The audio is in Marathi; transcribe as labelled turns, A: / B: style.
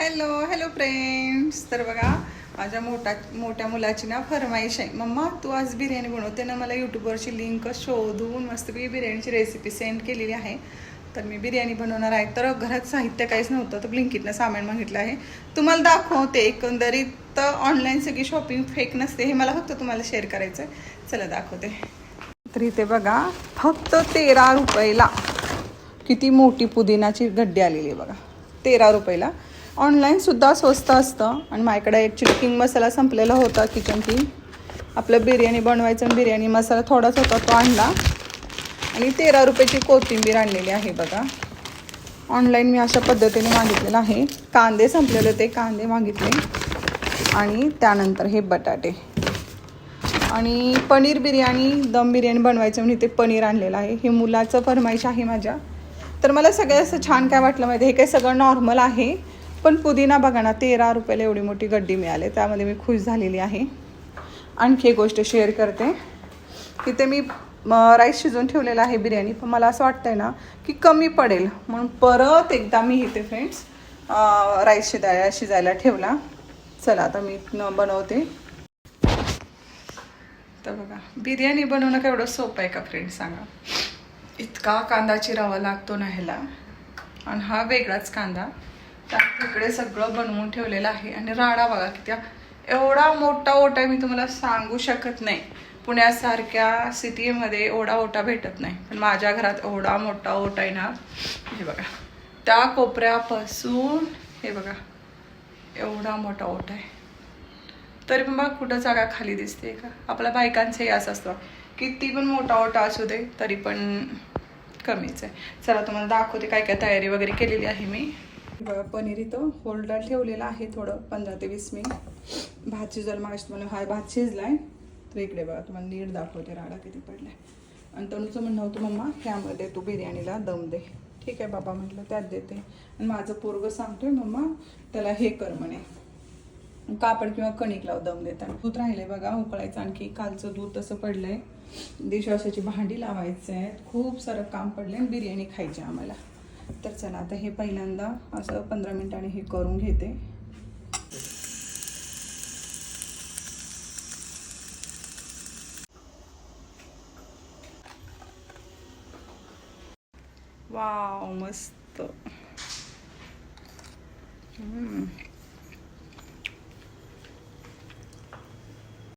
A: Hello hello friends. तर बघा माझ्या मोठ्या मुलाची ना फरमाईश आहे, मम्मा तू आज बिर्याणी बनवते ना. मला यूट्यूबवरची लिंक शोधून मस्तपैकी बिर्याणीची रेसिपी सेंड केलेली आहे. तर मी बिर्याणी बनवणार आहे. तर घरात साहित्य काहीच नव्हतं, तर ब्लिंकिटनं सामान मागितलं आहे. तुम्हाला दाखवते. एकंदरीत ऑनलाईन सगळी शॉपिंग फेक नसते, हे मला फक्त तुम्हाला शेअर करायचं आहे. चला दाखवते. तर इथे बघा फक्त 13 रुपयाला किती मोठी पुदिनाची गड्डी आलेली आहे बघा. 13 रुपयाला. ऑनलाईनसुद्धा स्वस्त असतं. आणि माझ्याकडे ॲक्च्युली किंग मसाला संपलेला होता, किचन किंग. आपलं बिर्याणी बनवायचं आणि बिर्याणी मसाला थोडाच होता, तो आणला. आणि 13 रुपयाची कोथिंबीर आणलेली आहे बघा. ऑनलाईन मी अशा पद्धतीने मागितलेलं आहे. कांदे संपलेले होते, कांदे मागितले. आणि त्यानंतर हे बटाटे. आणि पनीर बिर्याणी, दम बिर्याणी बनवायचं म्हणून इथे पनीर आणलेलं आहे. हे मुलाचं फरमाईश आहे माझ्या. तर मला सगळं असं छान काय वाटलं माहिती, हे काही सगळं नॉर्मल आहे. पण पुदिना बघा ना, 13 रुपयाला एवढी मोठी गड्डी मिळाली, त्यामध्ये मी खुश झालेली आहे. आणखी एक गोष्ट शेअर करते. तिथे मी राईस शिजवून ठेवलेला आहे बिर्याणी, पण मला असं वाटतं आहे ना की कमी पडेल, म्हणून परत एकदा मी इथे फ्रेंड्स राईस शिजायला ठेवला. चला आता मी बनवते. तर बघा बिर्याणी बनवणं का एवढं सोपं आहे का फ्रेंड्स, सांगा. इतका कांदा चिरावा लागतो ना ह्याला, आणि हा वेगळाच कांदा. तिकडे सगळं बनवून ठेवलेलं आहे. आणि राडा बघा किती, एवढा मोठा ओटा आहे, मी तुम्हाला सांगू शकत नाही. पुण्यासारख्या सिटीमध्ये एवढा ओटा भेटत नाही, पण माझ्या घरात एवढा मोठा ओटा आहे ना. हे बघा त्या कोपऱ्यापासून हे बघा एवढा मोठा ओटा आहे. तरी पण बघा कुठं जागा खाली दिसते का. आपल्या बायकांचंही असं असतं, किती पण मोठा ओटा असू दे तरी पण कमीच आहे. चला तुम्हाला दाखवते काय काय तयारी वगैरे केलेली आहे मी. बघा पनीर इथं होल्डर ठेवलेलं आहे थोडं 15 ते 20 मिनिट. भात शिजल मागच मला, हा भात शिजलाय. तर इकडे बघा तुम्हाला नीट दाखवते राडा किती पडलाय. आणि तनुचं म्हणणं होतं, मम्मा ह्यामध्ये तू बिर्याणीला दम दे. ठीक आहे बाबा म्हटलं, त्यात देते. आणि माझं पोरगं सांगतोय, मम्मा त्याला हे कर म्हणे, कापड किंवा कणिक लाव दम देताना. दूध राहिले बघा उकळायचं, आणखी कालचं दूध तसं पडलंय. डिशवॉशरची भांडी लावायचं आहे, खूप सारं काम पडलंय. आणि बिर्याणी खायची आम्हाला. तर चला आता हे पहिल्यांदा असं 15 मिनिटांनी हे करून घेते. वाव मस्त.